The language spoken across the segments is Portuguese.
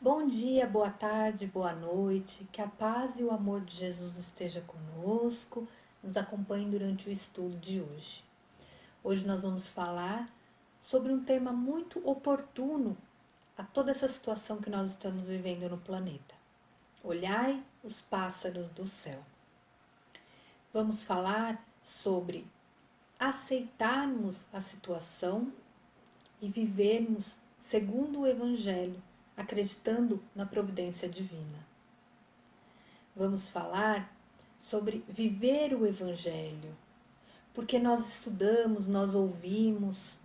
Bom dia, boa tarde, boa noite, que a paz e o amor de Jesus esteja conosco, nos acompanhe durante o estudo de hoje. Hoje nós vamos falar sobre um tema muito oportuno a toda essa situação que nós estamos vivendo no planeta. Olhai os pássaros do céu. Vamos falar sobre aceitarmos a situação e vivermos segundo o Evangelho, acreditando na providência divina. Vamos falar sobre viver o Evangelho, porque nós estudamos, nós ouvimos,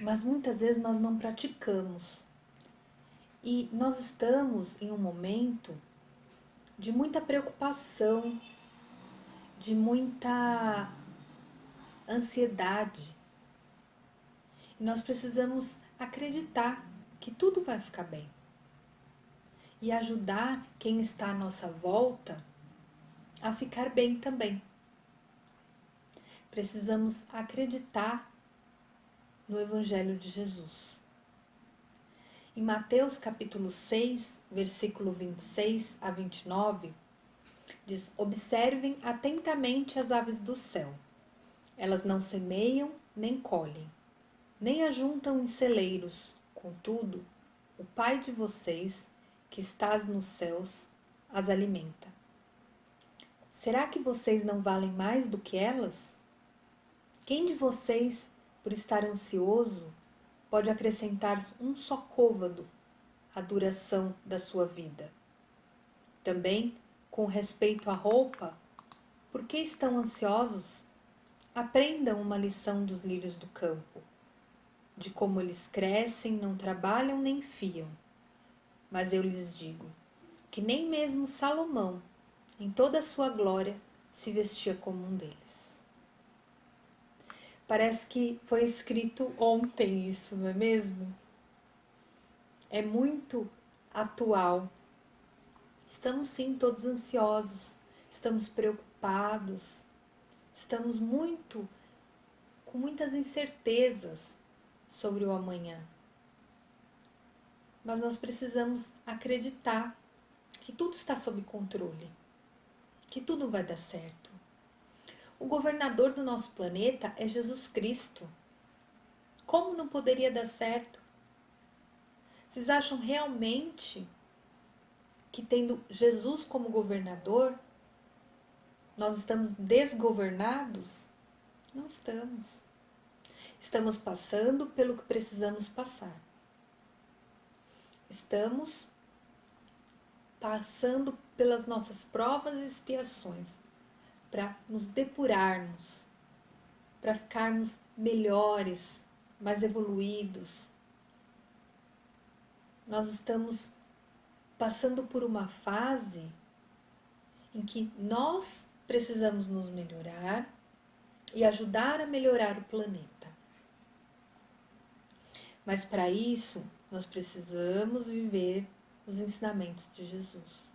mas muitas vezes nós não praticamos. E nós estamos em um momento de muita preocupação, de muita ansiedade. E nós precisamos acreditar que tudo vai ficar bem e ajudar quem está à nossa volta a ficar bem também. Precisamos acreditar no Evangelho de Jesus. Em Mateus capítulo 6, versículo 26 a 29, diz: Observem atentamente as aves do céu. Elas não semeiam nem colhem, nem ajuntam em celeiros. Contudo, o Pai de vocês, que estás nos céus, as alimenta. Será que vocês não valem mais do que elas? Quem de vocês, por estar ansioso, pode acrescentar um só côvado à duração da sua vida? Também, com respeito à roupa, por que estão ansiosos? Aprendam uma lição dos lírios do campo, de como eles crescem, não trabalham nem fiam. Mas eu lhes digo que nem mesmo Salomão, em toda a sua glória, se vestia como um deles. Parece que foi escrito ontem isso, não é mesmo? É muito atual. Estamos sim todos ansiosos, estamos preocupados, estamos com muitas incertezas sobre o amanhã. Mas nós precisamos acreditar que tudo está sob controle, que tudo vai dar certo. O governador do nosso planeta é Jesus Cristo. Como não poderia dar certo? Vocês acham realmente que, tendo Jesus como governador, nós estamos desgovernados? Não estamos. Estamos passando pelo que precisamos passar. Estamos passando pelas nossas provas e expiações para nos depurarmos, para ficarmos melhores, mais evoluídos. Nós estamos passando por uma fase em que nós precisamos nos melhorar e ajudar a melhorar o planeta. Mas para isso, nós precisamos viver os ensinamentos de Jesus.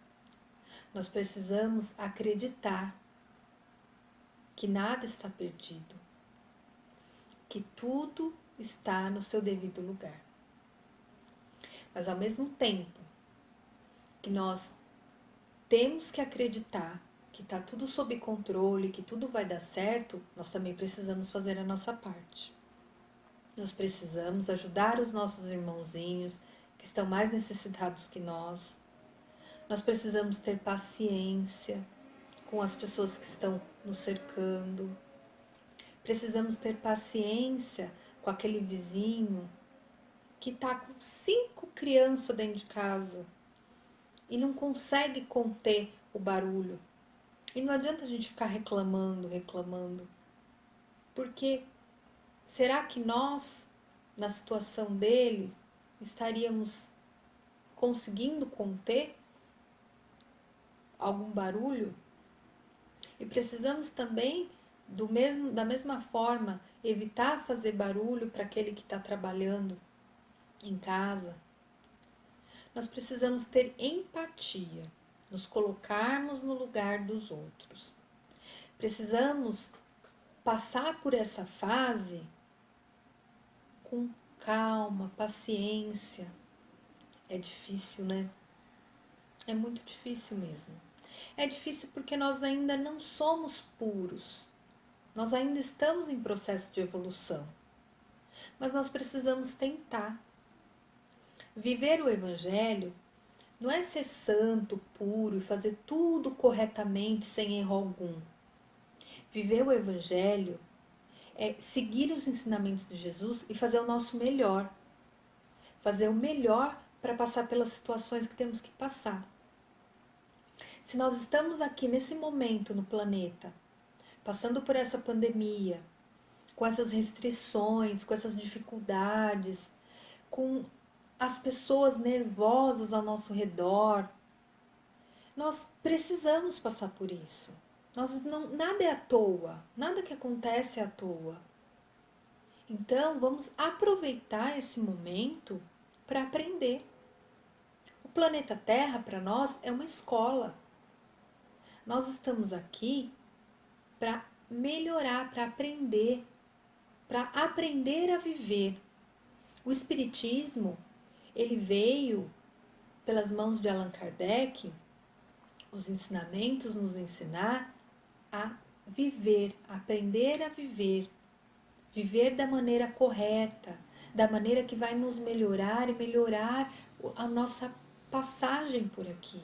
Nós precisamos acreditar que nada está perdido, que tudo está no seu devido lugar. Mas ao mesmo tempo que nós temos que acreditar que está tudo sob controle, que tudo vai dar certo, nós também precisamos fazer a nossa parte. Nós precisamos ajudar os nossos irmãozinhos que estão mais necessitados que nós. Nós precisamos ter paciência com as pessoas que estão nos cercando. Precisamos ter paciência com aquele vizinho que está com 5 crianças dentro de casa e não consegue conter o barulho. E não adianta a gente ficar reclamando, porque será que nós, na situação deles, estaríamos conseguindo conter algum barulho? E precisamos também, da mesma forma, evitar fazer barulho para aquele que está trabalhando em casa. Nós precisamos ter empatia, nos colocarmos no lugar dos outros. Precisamos passar por essa fase com calma, paciência, É difícil, né? É muito difícil mesmo. É difícil porque nós ainda não somos puros. Nós ainda estamos em processo de evolução. Mas nós precisamos tentar. Viver o Evangelho não é ser santo, puro e fazer tudo corretamente, sem erro algum. Viver o Evangelho é seguir os ensinamentos de Jesus e fazer o nosso melhor. Fazer o melhor para passar pelas situações que temos que passar. Se nós estamos aqui nesse momento no planeta, passando por essa pandemia, com essas restrições, com essas dificuldades, com as pessoas nervosas ao nosso redor, nós precisamos passar por isso. Nada é à toa, nada que acontece é à toa. Então, vamos aproveitar esse momento para aprender. O planeta Terra, para nós, é uma escola. Nós estamos aqui para melhorar, para aprender a viver. O Espiritismo, ele veio pelas mãos de Allan Kardec, os ensinamentos nos ensinar a viver, aprender a viver. Viver da maneira correta, da maneira que vai nos melhorar e melhorar a nossa passagem por aqui.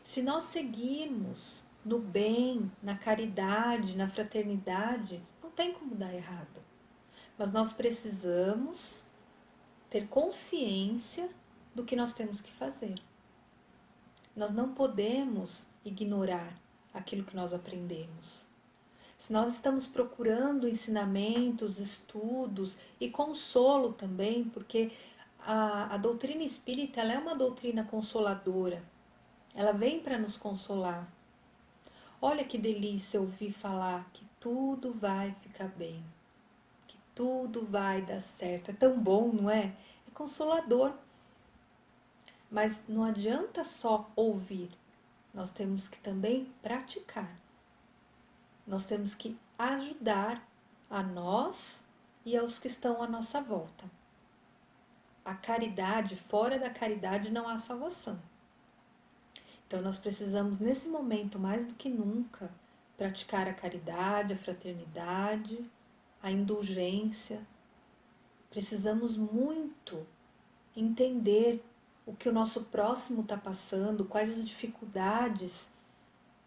Se nós seguirmos no bem, na caridade, na fraternidade, não tem como dar errado. Mas nós precisamos ter consciência do que nós temos que fazer. Nós não podemos ignorar aquilo que nós aprendemos. Se nós estamos procurando ensinamentos, estudos e consolo também, porque a doutrina espírita ela é uma doutrina consoladora. Ela vem para nos consolar. Olha que delícia ouvir falar que tudo vai ficar bem, que tudo vai dar certo. É tão bom, não é? É consolador. Mas não adianta só ouvir, nós temos que também praticar. Nós temos que ajudar a nós e aos que estão à nossa volta. A caridade, fora da caridade não há salvação. Então nós precisamos, nesse momento, mais do que nunca, praticar a caridade, a fraternidade, a indulgência. Precisamos muito entender o que o nosso próximo está passando, quais as dificuldades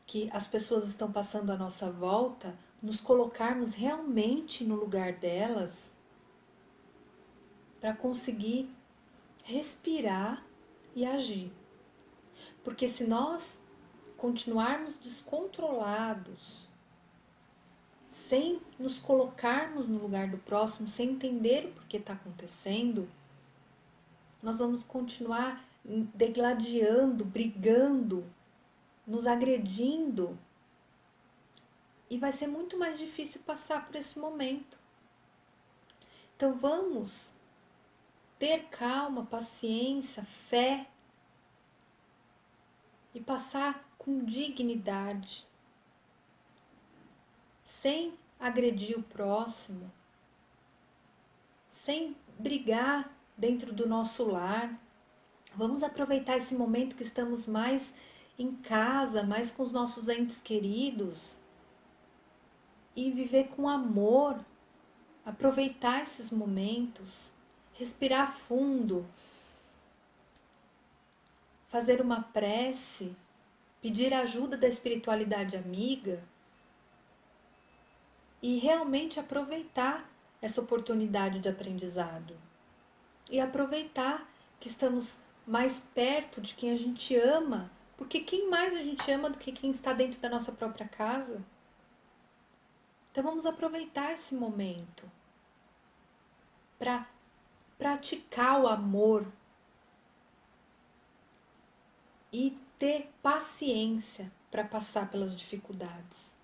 que as pessoas estão passando à nossa volta, nos colocarmos realmente no lugar delas para conseguir respirar e agir. Porque se nós continuarmos descontrolados, sem nos colocarmos no lugar do próximo, sem entender o porquê está acontecendo, nós vamos continuar degladiando, brigando, nos agredindo, e vai ser muito mais difícil passar por esse momento. Então vamos ter calma, paciência, fé e passar com dignidade, sem agredir o próximo, sem brigar dentro do nosso lar. Vamos aproveitar esse momento que estamos mais em casa, mais com os nossos entes queridos e viver com amor, aproveitar esses momentos, respirar fundo, fazer uma prece, pedir ajuda da espiritualidade amiga e realmente aproveitar essa oportunidade de aprendizado e aproveitar que estamos mais perto de quem a gente ama, porque quem mais a gente ama do que quem está dentro da nossa própria casa? Então vamos aproveitar esse momento para praticar o amor e ter paciência para passar pelas dificuldades.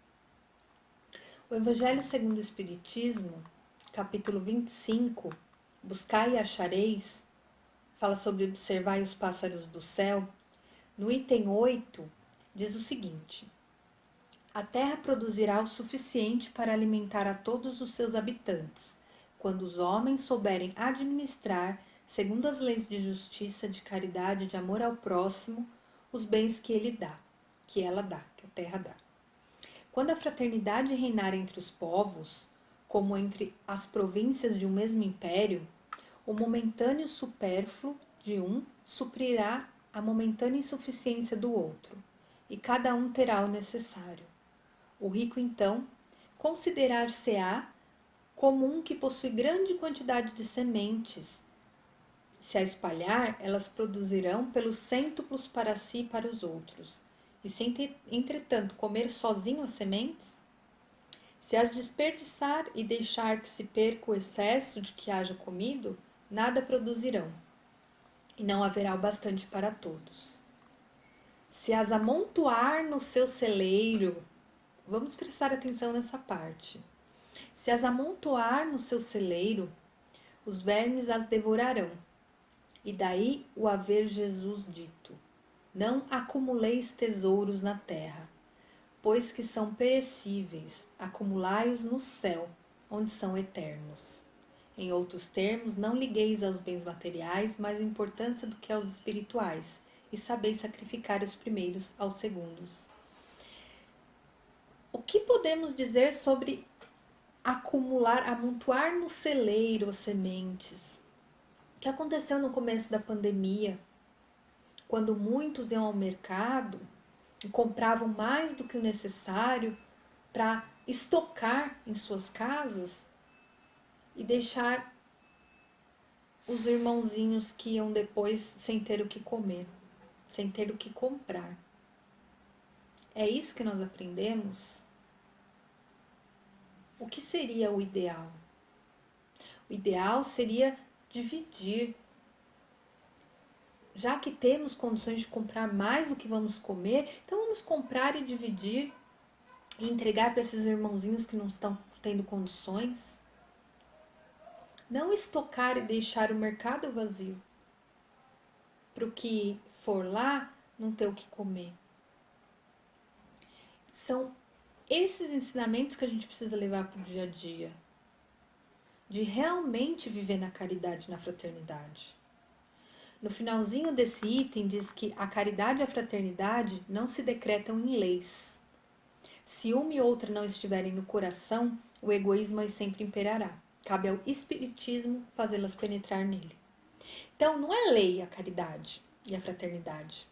O Evangelho segundo o Espiritismo, capítulo 25, Buscai e achareis, fala sobre observar os pássaros do céu. No item 8, diz o seguinte: a terra produzirá o suficiente para alimentar a todos os seus habitantes, quando os homens souberem administrar segundo as leis de justiça, de caridade, de amor ao próximo, os bens que ele dá, que ela dá, que a terra dá. Quando a fraternidade reinar entre os povos, como entre as províncias de um mesmo império, o momentâneo supérfluo de um suprirá a momentânea insuficiência do outro, e cada um terá o necessário. O rico, então, considerar-se-á como um que possui grande quantidade de sementes. Se a espalhar, elas produzirão pelos cêntuplos para si e para os outros. E se, entretanto, comer sozinho as sementes, se as desperdiçar e deixar que se perca o excesso de que haja comido, nada produzirão, e não haverá o bastante para todos. Se as amontoar no seu celeiro, vamos prestar atenção nessa parte. Se as amontoar no seu celeiro, os vermes as devorarão. E daí o haver Jesus dito: não acumuleis tesouros na terra, pois que são perecíveis, acumulai-os no céu, onde são eternos. Em outros termos, não ligueis aos bens materiais mais importância do que aos espirituais, e sabeis sacrificar os primeiros aos segundos. O que podemos dizer sobre acumular, amontoar no celeiro as sementes? O que aconteceu no começo da pandemia, quando muitos iam ao mercado e compravam mais do que o necessário para estocar em suas casas e deixar os irmãozinhos que iam depois sem ter o que comer, sem ter o que comprar. É isso que nós aprendemos? O que seria o ideal? O ideal seria dividir. Já que temos condições de comprar mais do que vamos comer, então vamos comprar e dividir e entregar para esses irmãozinhos que não estão tendo condições. Não estocar e deixar o mercado vazio para o que for lá não ter o que comer. São esses ensinamentos que a gente precisa levar para o dia a dia, de realmente viver na caridade, na fraternidade. No finalzinho desse item diz que a caridade e a fraternidade não se decretam em leis. Se uma e outra não estiverem no coração, o egoísmo aí sempre imperará. Cabe ao espiritismo fazê-las penetrar nele. Então, não é lei a caridade e a fraternidade.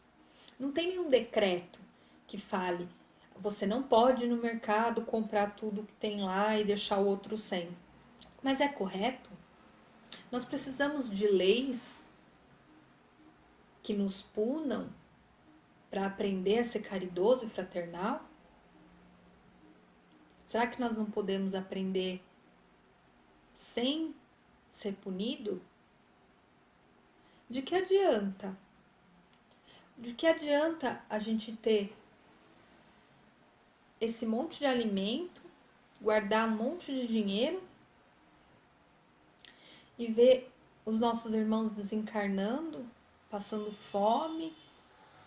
Não tem nenhum decreto que fale: você não pode ir no mercado comprar tudo que tem lá e deixar o outro sem. Mas é correto? Nós precisamos de leis que nos punam para aprender a ser caridoso e fraternal? Será que nós não podemos aprender sem ser punido? De que adianta? De que adianta a gente ter esse monte de alimento, guardar um monte de dinheiro e ver os nossos irmãos desencarnando, passando fome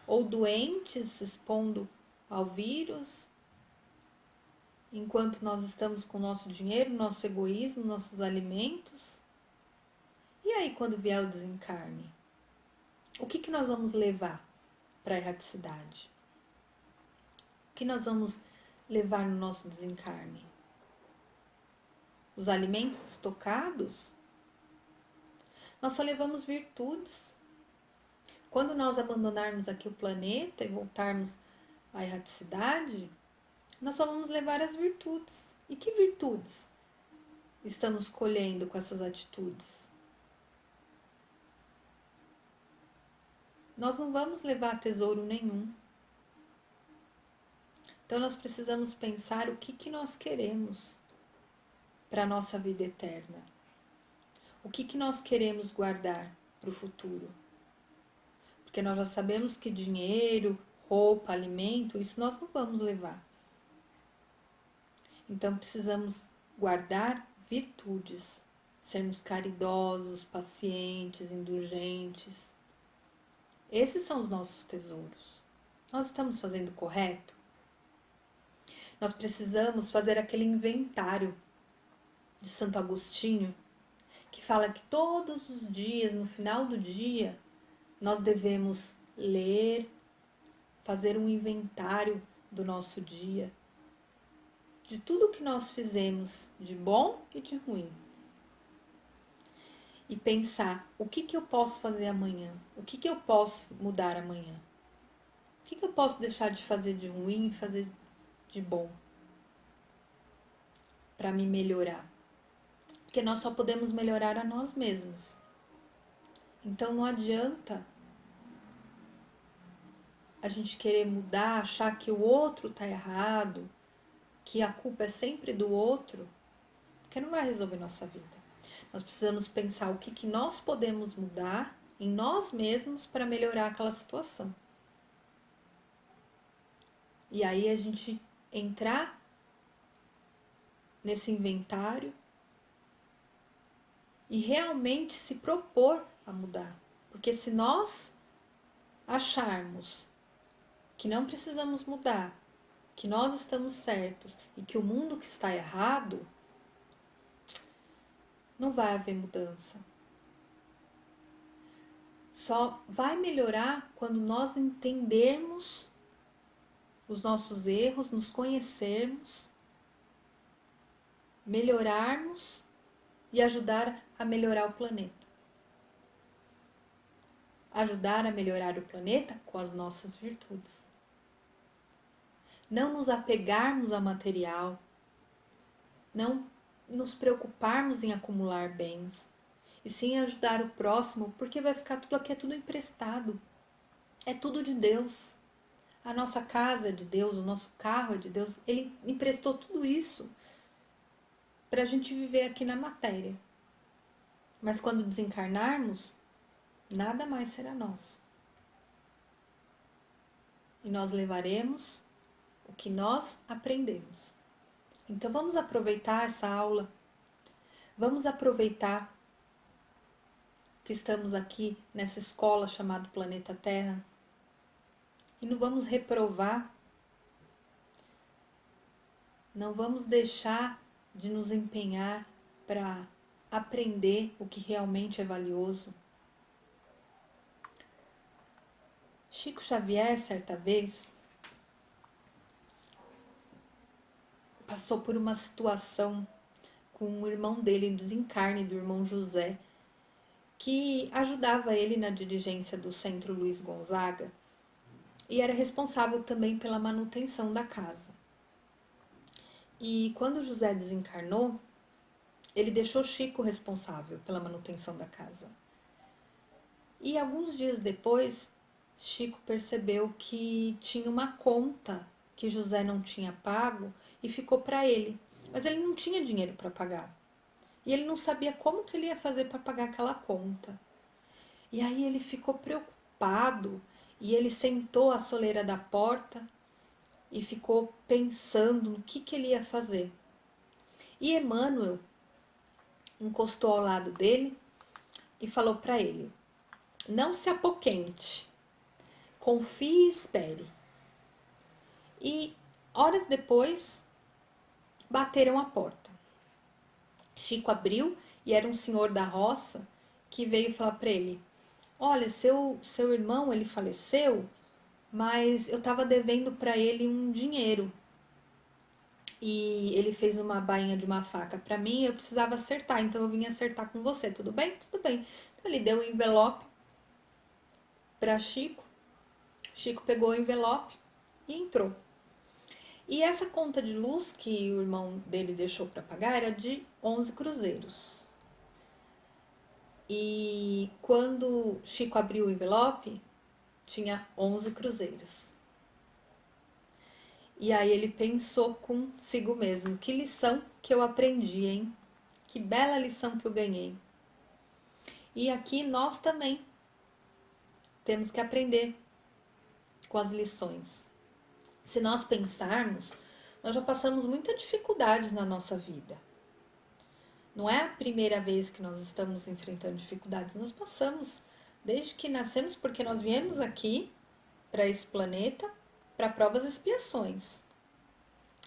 ou doentes, se expondo ao vírus, enquanto nós estamos com o nosso dinheiro, nosso egoísmo, nossos alimentos? E aí, quando vier o desencarne, o que nós vamos levar para a erraticidade? O que nós vamos levar no nosso desencarne? Os alimentos estocados? Nós só levamos virtudes. Quando nós abandonarmos aqui o planeta e voltarmos à erraticidade, nós só vamos levar as virtudes. E que virtudes estamos colhendo com essas atitudes? Nós não vamos levar tesouro nenhum. Então nós precisamos pensar o que nós queremos para a nossa vida eterna. O que nós queremos guardar para o futuro. Porque nós já sabemos que dinheiro, roupa, alimento, isso nós não vamos levar. Então precisamos guardar virtudes, sermos caridosos, pacientes, indulgentes. Esses são os nossos tesouros. Nós estamos fazendo correto? Nós precisamos fazer aquele inventário de Santo Agostinho, que fala que todos os dias, no final do dia, nós devemos ler, fazer um inventário do nosso dia, de tudo que nós fizemos de bom e de ruim. E pensar, o que eu posso fazer amanhã? O que eu posso mudar amanhã? O que eu posso deixar de fazer de ruim e fazer de bom? Para me melhorar. Porque nós só podemos melhorar a nós mesmos. Então não adianta a gente querer mudar, achar que o outro tá errado, que a culpa é sempre do outro, porque não vai resolver nossa vida. Nós precisamos pensar o que nós podemos mudar em nós mesmos para melhorar aquela situação. E aí a gente entrar nesse inventário e realmente se propor a mudar. Porque se nós acharmos que não precisamos mudar, que nós estamos certos e que o mundo que está errado, não vai haver mudança. Só vai melhorar quando nós entendermos os nossos erros, nos conhecermos, melhorarmos e ajudar a melhorar o planeta. Ajudar a melhorar o planeta com as nossas virtudes. Não nos apegarmos ao material, não nos preocuparmos em acumular bens, e sim ajudar o próximo, porque vai ficar tudo aqui, é tudo emprestado. É tudo de Deus. A nossa casa é de Deus, o nosso carro é de Deus. Ele emprestou tudo isso para a gente viver aqui na matéria. Mas quando desencarnarmos, nada mais será nosso. E nós levaremos o que nós aprendemos. Então vamos aproveitar essa aula, vamos aproveitar que estamos aqui nessa escola chamada Planeta Terra e não vamos reprovar, não vamos deixar de nos empenhar para aprender o que realmente é valioso. Chico Xavier, certa vez, passou por uma situação com o irmão dele, o desencarne do irmão José, que ajudava ele na dirigência do Centro Luiz Gonzaga e era responsável também pela manutenção da casa. E quando José desencarnou, ele deixou Chico responsável pela manutenção da casa. E alguns dias depois, Chico percebeu que tinha uma conta que José não tinha pago e ficou para ele. Mas ele não tinha dinheiro para pagar. E ele não sabia como que ele ia fazer para pagar aquela conta. E aí ele ficou preocupado e ele sentou à soleira da porta e ficou pensando no que ele ia fazer. E Emmanuel encostou ao lado dele e falou para ele: não se apoquente, confie e espere. E horas depois bateram a porta. Chico abriu e era um senhor da roça que veio falar para ele: olha, seu irmão, ele faleceu, mas eu estava devendo para ele um dinheiro. E ele fez uma bainha de uma faca para mim e eu precisava acertar, então eu vim acertar com você, tudo bem? Tudo bem. Então ele deu o envelope para Chico. Chico pegou o envelope e entrou. E essa conta de luz que o irmão dele deixou para pagar era de 11 cruzeiros. E quando Chico abriu o envelope, tinha 11 cruzeiros. E aí ele pensou consigo mesmo: que lição que eu aprendi, hein? Que bela lição que eu ganhei. E aqui nós também temos que aprender com as lições. Se nós pensarmos, nós já passamos muitas dificuldades na nossa vida. Não é a primeira vez que nós estamos enfrentando dificuldades, nós passamos desde que nascemos, porque nós viemos aqui para esse planeta para provas e expiações.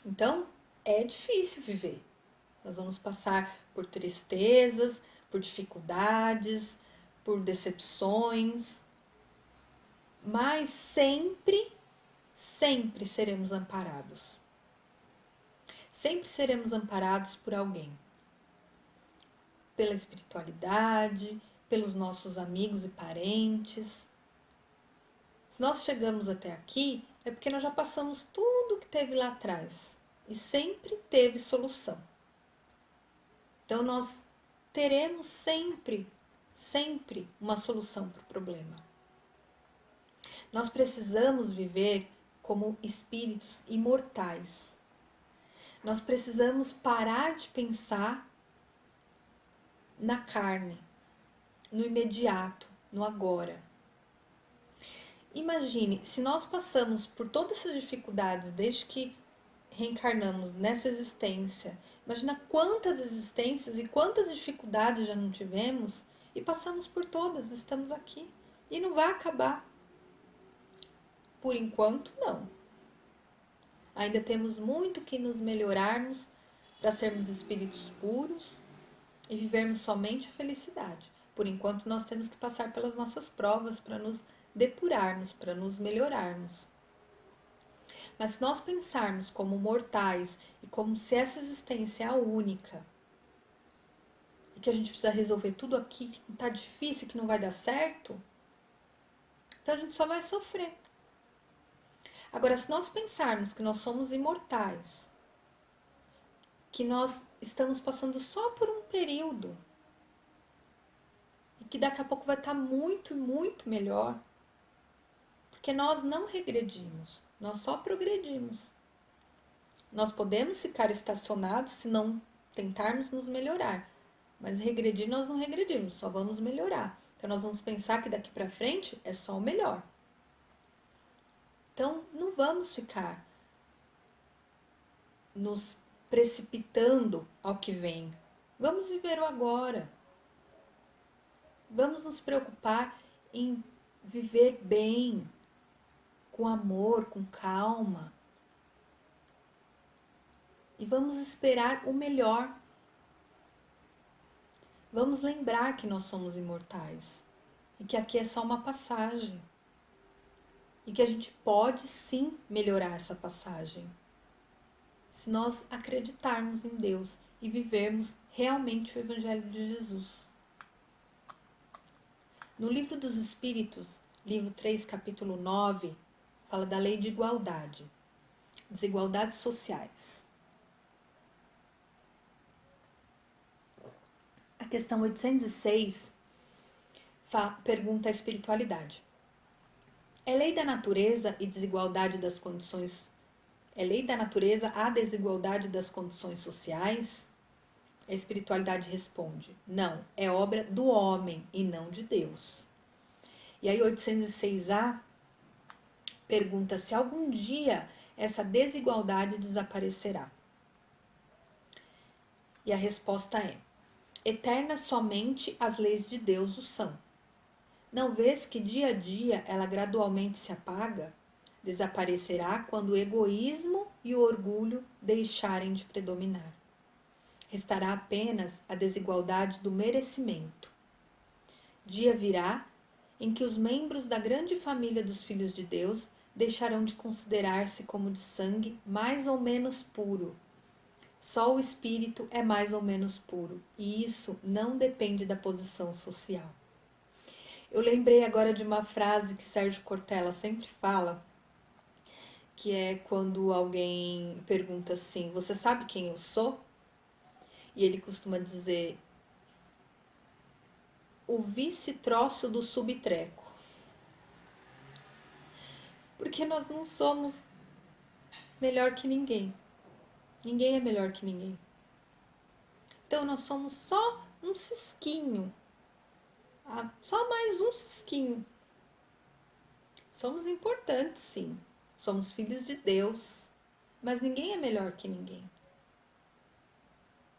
Então, é difícil viver. Nós vamos passar por tristezas, por dificuldades, por decepções, mas sempre, sempre seremos amparados. Sempre seremos amparados por alguém. Pela espiritualidade, pelos nossos amigos e parentes. Se nós chegamos até aqui, é porque nós já passamos tudo que teve lá atrás. E sempre teve solução. Então, nós teremos sempre, sempre uma solução para o problema. Nós precisamos viver como espíritos imortais. Nós precisamos parar de pensar na carne, no imediato, no agora. Imagine, se nós passamos por todas essas dificuldades desde que reencarnamos nessa existência, imagina quantas existências e quantas dificuldades já não tivemos e passamos por todas, estamos aqui. E não vai acabar. Por enquanto, não. Ainda temos muito que nos melhorarmos para sermos espíritos puros e vivermos somente a felicidade. Por enquanto, nós temos que passar pelas nossas provas para nos depurarmos, para nos melhorarmos. Mas se nós pensarmos como mortais e como se essa existência é a única e que a gente precisa resolver tudo aqui, que está difícil, que não vai dar certo, então a gente só vai sofrer. Agora, se nós pensarmos que nós somos imortais, que nós estamos passando só por um período e que daqui a pouco vai estar muito, muito melhor, porque nós não regredimos, nós só progredimos. Nós podemos ficar estacionados se não tentarmos nos melhorar, mas regredir nós não regredimos, só vamos melhorar. Então nós vamos pensar que daqui para frente é só o melhor. Então não vamos ficar nos precipitando ao que vem. Vamos viver o agora. Vamos nos preocupar em viver bem, com amor, com calma. E vamos esperar o melhor. Vamos lembrar que nós somos imortais e que aqui é só uma passagem. E que a gente pode sim melhorar essa passagem. Se nós acreditarmos em Deus e vivermos realmente o Evangelho de Jesus. No Livro dos Espíritos, livro 3, capítulo 9, fala da lei de igualdade, desigualdades sociais. A questão 806 pergunta a espiritualidade. É lei da natureza e desigualdade das condições? É lei da natureza a desigualdade das condições sociais? A espiritualidade responde: não, é obra do homem e não de Deus. E aí 806A pergunta se algum dia essa desigualdade desaparecerá. E a resposta é: eternas somente as leis de Deus o são. Não vês que dia a dia ela gradualmente se apaga? Desaparecerá quando o egoísmo e o orgulho deixarem de predominar. Restará apenas a desigualdade do merecimento. Dia virá em que os membros da grande família dos filhos de Deus deixarão de considerar-se como de sangue mais ou menos puro. Só o espírito é mais ou menos puro, e isso não depende da posição social. Eu lembrei agora de uma frase que Sérgio Cortella sempre fala, que é quando alguém pergunta assim: você sabe quem eu sou? E ele costuma dizer: o vice-troço do subtreco. Porque nós não somos melhor que ninguém. Ninguém é melhor que ninguém. Então nós somos só um cisquinho. Só mais um cisquinho. Somos importantes, sim. Somos filhos de Deus. Mas ninguém é melhor que ninguém.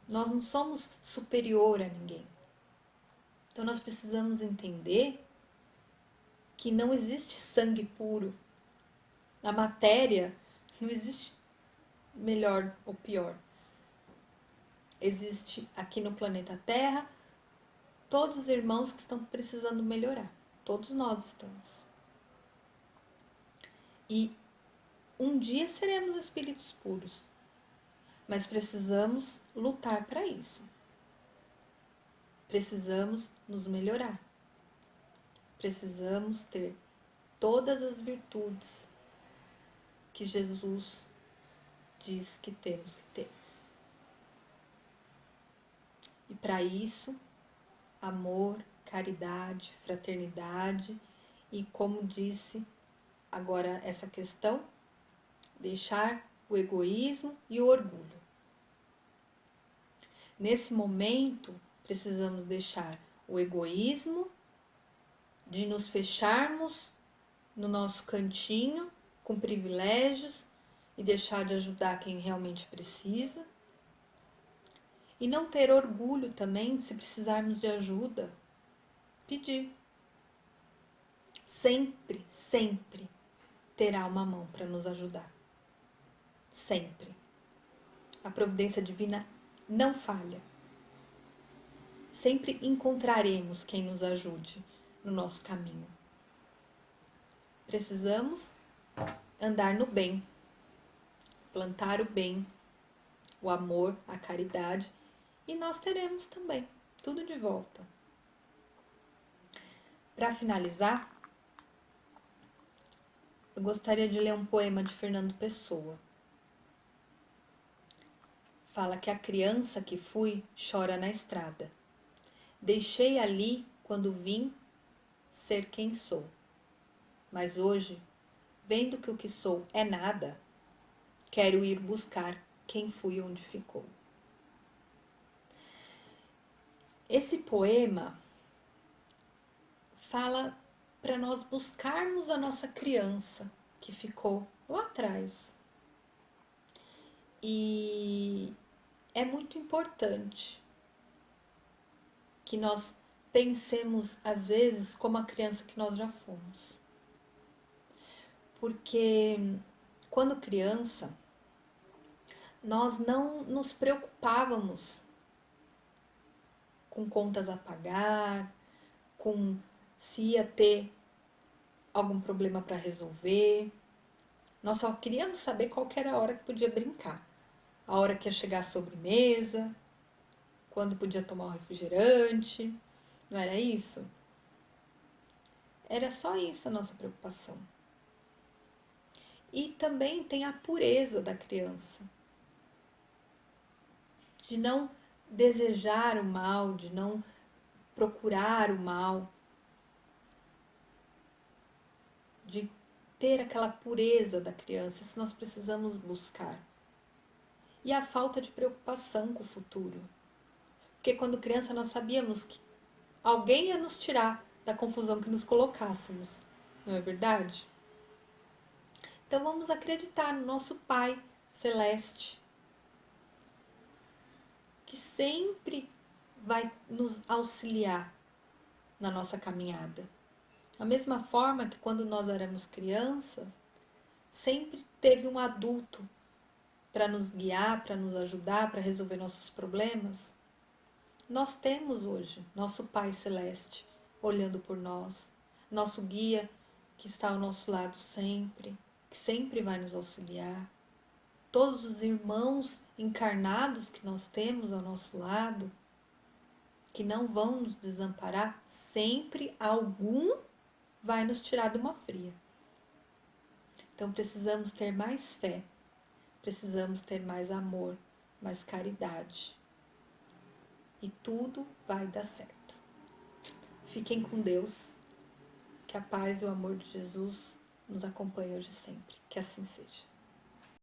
Nós não somos superior a ninguém. Então nós precisamos entender que não existe sangue puro. Na matéria não existe melhor ou pior. Existe aqui no planeta Terra todos os irmãos que estão precisando melhorar. Todos nós estamos. E um dia seremos espíritos puros, mas precisamos lutar para isso. Precisamos nos melhorar. Precisamos ter todas as virtudes que Jesus diz que temos que ter. E para isso, amor, caridade, fraternidade e, como disse agora essa questão, deixar o egoísmo e o orgulho. Nesse momento, precisamos deixar o egoísmo de nos fecharmos no nosso cantinho com privilégios e deixar de ajudar quem realmente precisa. E não ter orgulho também, se precisarmos de ajuda, pedir. Sempre, sempre terá uma mão para nos ajudar. Sempre. A providência divina não falha. Sempre encontraremos quem nos ajude no nosso caminho. Precisamos andar no bem, plantar o bem, o amor, a caridade, e nós teremos também tudo de volta. Para finalizar, eu gostaria de ler um poema de Fernando Pessoa. Fala que a criança que fui chora na estrada. Deixei ali quando vim ser quem sou. Mas hoje, vendo que o que sou é nada, quero ir buscar quem fui onde ficou. Esse poema fala para nós buscarmos a nossa criança que ficou lá atrás. E é muito importante que nós pensemos, às vezes, como a criança que nós já fomos. Porque quando criança, nós não nos preocupávamos com contas a pagar, com se ia ter algum problema para resolver. Nós só queríamos saber qual que era a hora que podia brincar. A hora que ia chegar a sobremesa, quando podia tomar o refrigerante. Não era isso? Era só isso a nossa preocupação. E também tem a pureza da criança. De não desejar o mal, de não procurar o mal. De ter aquela pureza da criança. Isso nós precisamos buscar. E a falta de preocupação com o futuro. Porque quando criança nós sabíamos que alguém ia nos tirar da confusão que nos colocássemos. Não é verdade? Então vamos acreditar no nosso Pai Celeste, que sempre vai nos auxiliar na nossa caminhada. Da mesma forma que quando nós éramos crianças, sempre teve um adulto para nos guiar, para nos ajudar, para resolver nossos problemas. Nós temos hoje nosso Pai Celeste olhando por nós, nosso guia que está ao nosso lado sempre, que sempre vai nos auxiliar. Todos os irmãos encarnados que nós temos ao nosso lado, que não vão nos desamparar, sempre algum vai nos tirar de uma fria. Então precisamos ter mais fé, precisamos ter mais amor, mais caridade. E tudo vai dar certo. Fiquem com Deus, que a paz e o amor de Jesus nos acompanhem hoje e sempre. Que assim seja.